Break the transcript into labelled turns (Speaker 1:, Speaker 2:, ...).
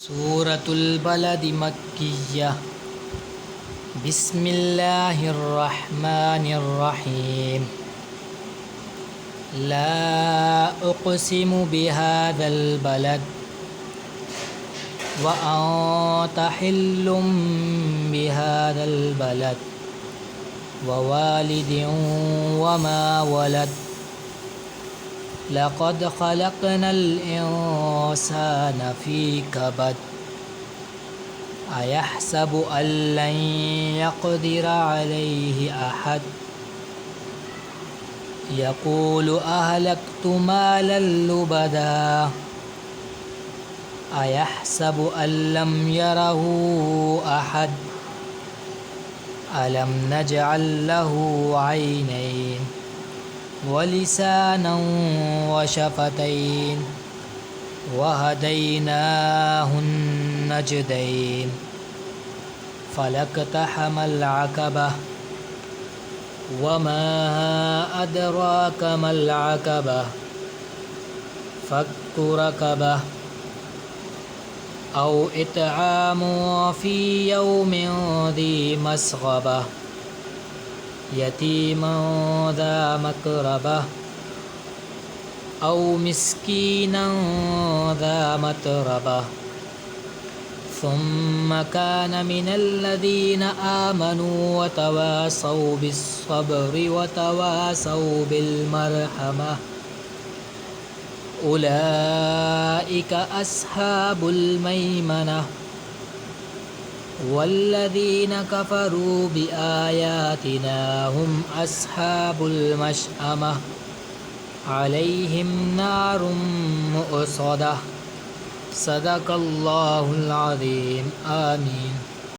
Speaker 1: सूरतुल बलद मक्किय्या बिस्मिल्लाहिर्रहमानिर्रहीम। ला उक़्सिमु बिहाज़ल बलद व अन्त हिल्लुम बिहाज़ल बलद व वालिदिन व मा वलद। लक़द ख़लक़नल इंसान फ़ी कबद अयहसबु अल्लन यक़दिर अलैहि अहद यक़ूलु अहलक्तु मालन लुबदा अयहसबु अल्लम यरहु अहद अलम नजअल लहु ऐनैन व लिसानन व शफ़तैन व हदैनाहुन नजदैन। फ़लक़तहमल अक़बह व मा अदराक मल अक़बह फ़क्कु रक़बह औ इत्आमुन फ़ी यौमिन ज़ी मस्ग़बह यतीमन ज़ा मक़रबह औ मिस्कीनन ज़ा मतरबह ثم كان من الذين آمنوا وتواصوا بالصبر وتواصوا بالمرحمة أولئك أصحاب الميمنة والذين كفروا بآياتنا هم أصحاب المشأمة عليهم نار مؤصدة। सदक़ल्लाहुल अज़ीम। आमीन।